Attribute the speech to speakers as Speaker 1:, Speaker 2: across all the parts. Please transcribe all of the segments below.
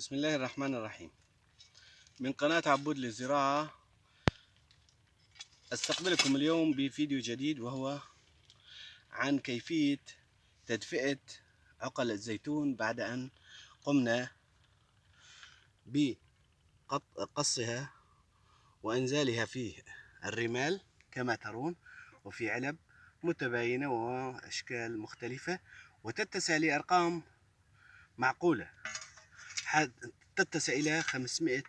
Speaker 1: بسم الله الرحمن الرحيم. من قناة عبود للزراعة استقبلكم اليوم بفيديو جديد، وهو عن كيفية تدفئة عقل الزيتون بعد أن قمنا بقصها وإنزالها في الرمال كما ترون، وفي علب متباينة وأشكال مختلفة، وتتسع لأرقام معقولة، تتسع إلى 500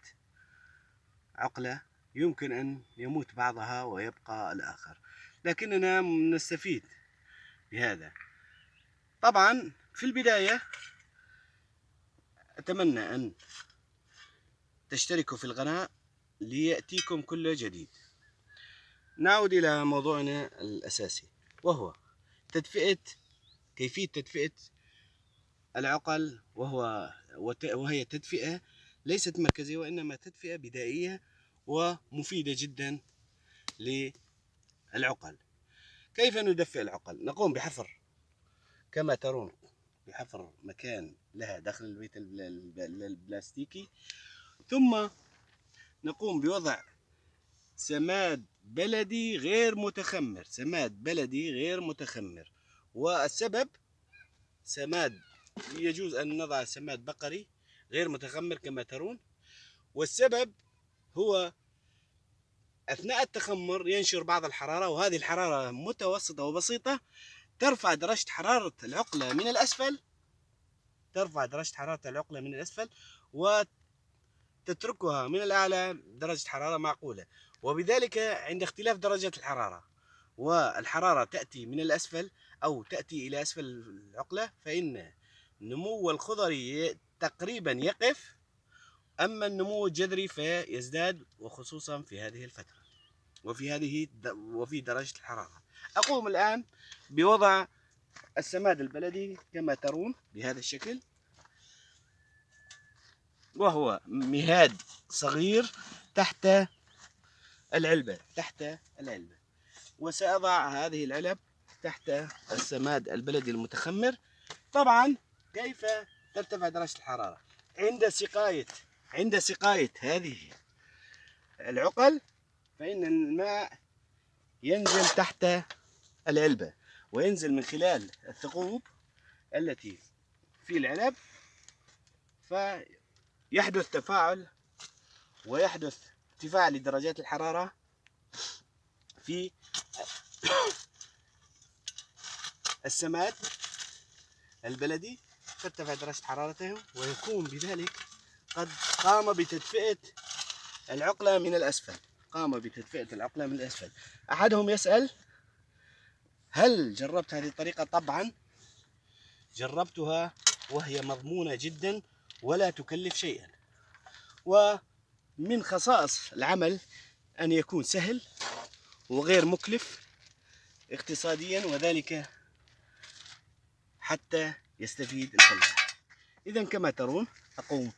Speaker 1: عقلة. يمكن أن يموت بعضها ويبقى الآخر، لكننا نستفيد بهذا. طبعا في البداية أتمنى أن تشتركوا في القناة ليأتيكم كل جديد. نعود إلى موضوعنا الأساسي، وهو كيفية تدفئة العقل، وهي تدفئة ليست مركزية، وإنما تدفئة بدائية ومفيدة جدا للعقل. كيف ندفئ العقل؟ نقوم بحفر كما ترون، بحفر مكان لها داخل البيت البلاستيكي، ثم نقوم بوضع سماد بلدي غير متخمر. والسبب يجوز أن نضع سماد بقري غير متخمر كما ترون، والسبب هو أثناء التخمر ينشر بعض الحرارة، وهذه الحرارة متوسطة وبسيطة ترفع درجة حرارة العقلة من الأسفل، وتتركها من الأعلى درجة حرارة معقولة. وبذلك عند اختلاف درجة الحرارة والحرارة تأتي من الأسفل أو تأتي إلى أسفل العقلة، فإن نمو الخضر تقريبا يقف، أما النمو الجذري فيزداد، وخصوصا في هذه الفترة وفي درجة الحرارة. أقوم الآن بوضع السماد البلدي كما ترون بهذا الشكل، وهو مهاد صغير تحت العلبة، وسأضع هذه العلب تحت السماد البلدي المتخمر. طبعا كيف ترتفع درجة الحرارة؟ عند سقاية هذه العقل، فإن الماء ينزل تحت العلبة، وينزل من خلال الثقوب التي في العلب، فيحدث تفاعل ويحدث ارتفاع لدرجات الحرارة في السماد البلدي، ترتفع درجة حرارته، ويكون بذلك قد قام بتدفئة العقلة من الأسفل. أحدهم يسأل: هل جربت هذه الطريقة؟ طبعا جربتها، وهي مضمونة جدا ولا تكلف شيئا، ومن خصائص العمل أن يكون سهل وغير مكلف اقتصاديا، وذلك حتى يستفيد الفلاح. إذا كما ترون أقوم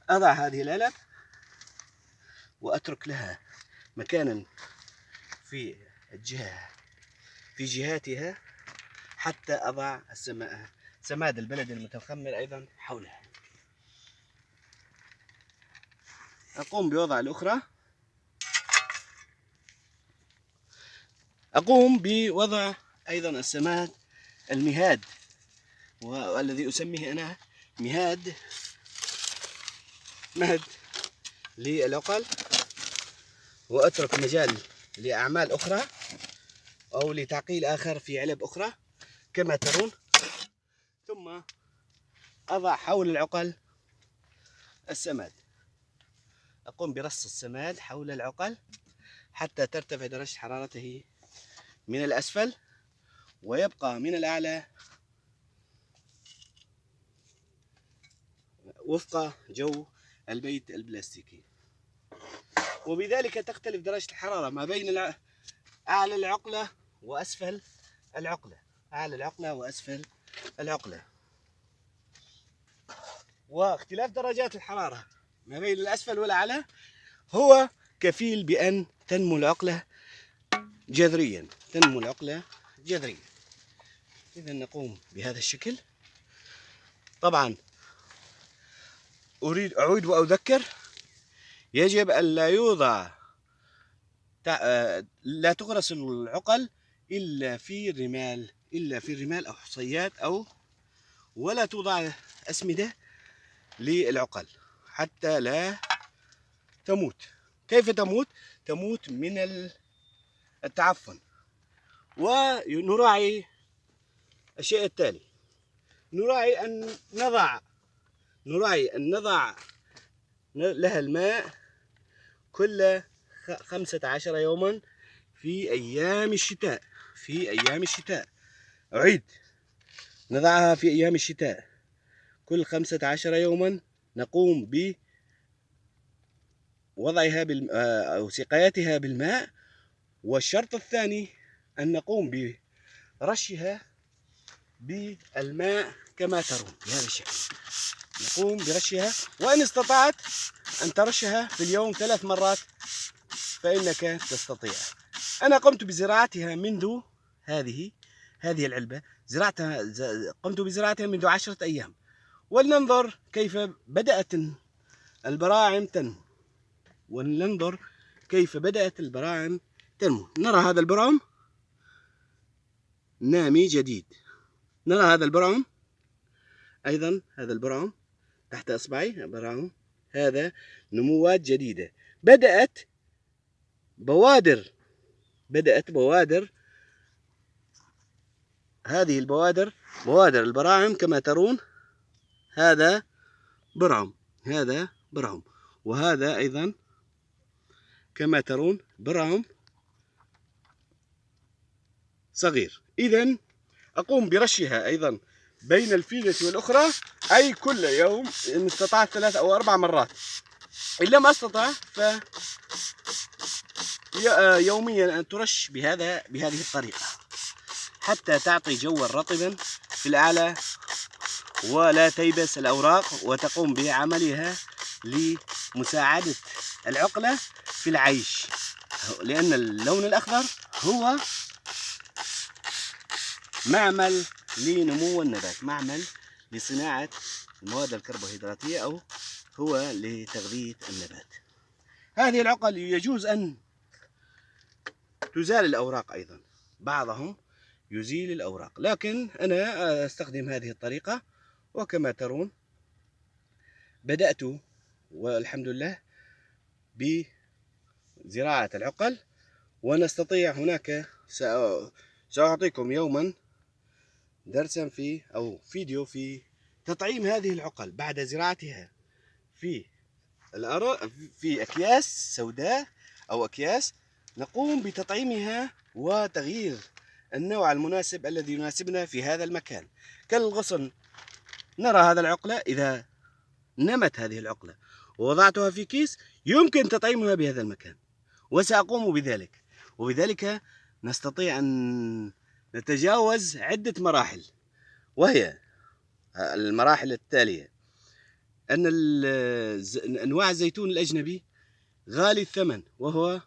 Speaker 1: أضع هذه العلب وأترك لها مكانا في جهاتها حتى أضع السماد البلدي المتخمر أيضا حولها. أقوم بوضع الأخرى، أقوم بوضع أيضا السماد المهاد، والذي أسميه أنا مهد للعقل، وأترك مجال لأعمال أخرى أو لتعقيل آخر في علب أخرى كما ترون. ثم أضع حول العقل السماد، أقوم برص السماد حول العقل حتى ترتفع درجة حرارته من الأسفل ويبقى من الأعلى وفق جو البيت البلاستيكي، وبذلك تختلف درجة الحرارة ما بين أعلى العقلة وأسفل العقلة. واختلاف درجات الحرارة ما بين الأسفل والأعلى هو كفيل بأن تنمو العقلة جذريا، جذرية. إذا نقوم بهذا الشكل. طبعا أعيد وأذكر، يجب أن لا يوضع لا تغرس العقل إلا في الرمال أو حصيات، ولا توضع أسمدة للعقل حتى لا تموت. كيف تموت؟ تموت من التعفن. ونراعي الشيء التالي: نراعي أن نضع لها الماء كل 15 يوما في أيام الشتاء. أعيد، نضعها في أيام الشتاء كل 15 يوما. نقوم بوضعها أو سقايتها بالماء. والشرط الثاني أن نقوم برشها بالماء كما ترون بهذا الشكل. نقوم برشها، وإن استطعت أن ترشها في اليوم 3 مرات فإنك تستطيع. أنا قمت بزراعتها منذ هذه العلبة، قمت بزراعتها منذ 10 أيام. ولننظر كيف بدأت البراعم تنمو. نرى هذا البرعم نامي جديد. نرى هذا البرعم أيضا، هذا البرعم تحت إصبعي برعم، هذا نموات جديدة. بدأت بوادر هذه البوادر بوادر البراعم كما ترون. هذا برعم، وهذا أيضا كما ترون برعم صغير. إذن أقوم برشها أيضا بين الفينة والأخرى، أي كل يوم إن استطعت 3 أو 4 مرات. إن لم أستطع يوميا أن ترش بهذه الطريقة حتى تعطي جوا رطبا في الأعلى ولا تيبس الأوراق، وتقوم بعملها لمساعدة العقلة في العيش، لأن اللون الأخضر هو معمل لنمو النبات، معمل لصناعة المواد الكربوهيدراتية، أو هو لتغذية النبات. هذه العقل يجوز أن تزال الأوراق أيضا، بعضهم يزيل الأوراق، لكن أنا أستخدم هذه الطريقة. وكما ترون بدأت والحمد لله بزراعة العقل. ونستطيع هناك سأعطيكم يوما درسا أو فيديو في تطعيم هذه العقل بعد زراعتها في أكياس سوداء أو أكياس. نقوم بتطعيمها وتغيير النوع المناسب الذي يناسبنا في هذا المكان كالغصن. نرى هذا العقلة، إذا نمت هذه العقلة ووضعتها في كيس يمكن تطعيمها بهذا المكان، وسأقوم بذلك. وبذلك نستطيع أن نتجاوز عدة مراحل، وهي المراحل التالية: أن أنواع الزيتون الأجنبي غالي الثمن، وهو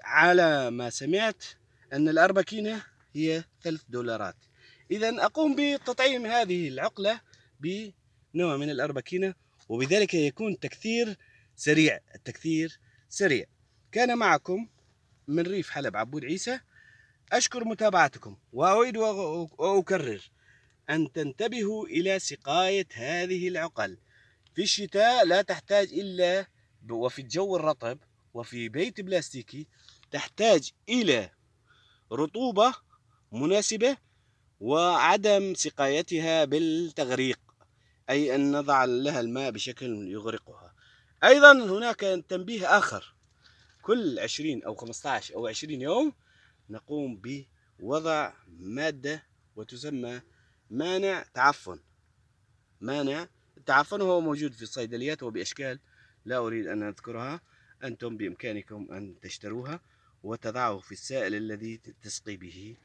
Speaker 1: على ما سمعت أن الأربكينة هي $3. إذا أقوم بتطعيم هذه العقلة بنوع من الأربكينة، وبذلك يكون التكثير سريع. كان معكم من ريف حلب عبود عيسى. أشكر متابعتكم، وأعيد وأكرر أن تنتبهوا إلى سقاية هذه العقل في الشتاء. لا تحتاج إلا، وفي الجو الرطب وفي بيت بلاستيكي، تحتاج إلى رطوبة مناسبة وعدم سقايتها بالتغريق، أي أن نضع لها الماء بشكل يغرقها. أيضا هناك تنبيه آخر: كل 20 أو 15 أو 20 يوم نقوم بوضع مادة وتسمى مانع التعفن، وهو موجود في الصيدليات وبأشكال لا أريد أن أذكرها. أنتم بإمكانكم أن تشتروها وتضعه في السائل الذي تسقي به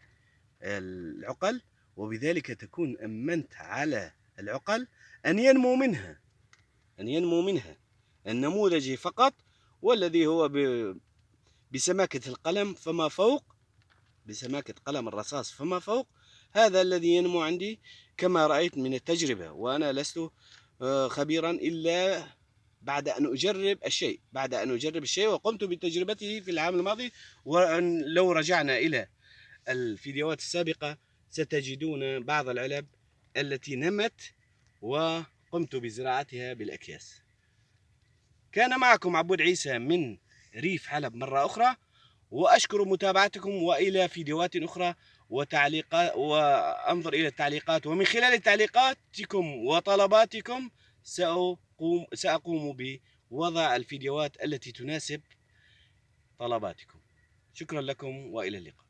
Speaker 1: العقل، وبذلك تكون أمنت على العقل أن ينمو منها النموذجي فقط، والذي هو بسماكة القلم فما فوق بسماكة قلم الرصاص فما فوق، هذا الذي ينمو عندي كما رأيت من التجربة. وأنا لست خبيرا إلا بعد أن أجرب الشيء، وقمت بتجربته في العام الماضي. ولو رجعنا إلى الفيديوهات السابقة ستجدون بعض العلب التي نمت وقمت بزراعتها بالأكياس. كان معكم عبود عيسى من ريف حلب مرة أخرى، وأشكر متابعتكم، وإلى فيديوهات أخرى وتعليقات، وأنظر إلى التعليقات، ومن خلال تعليقاتكم وطلباتكم سأقوم بوضع الفيديوهات التي تناسب طلباتكم. شكرا لكم وإلى اللقاء.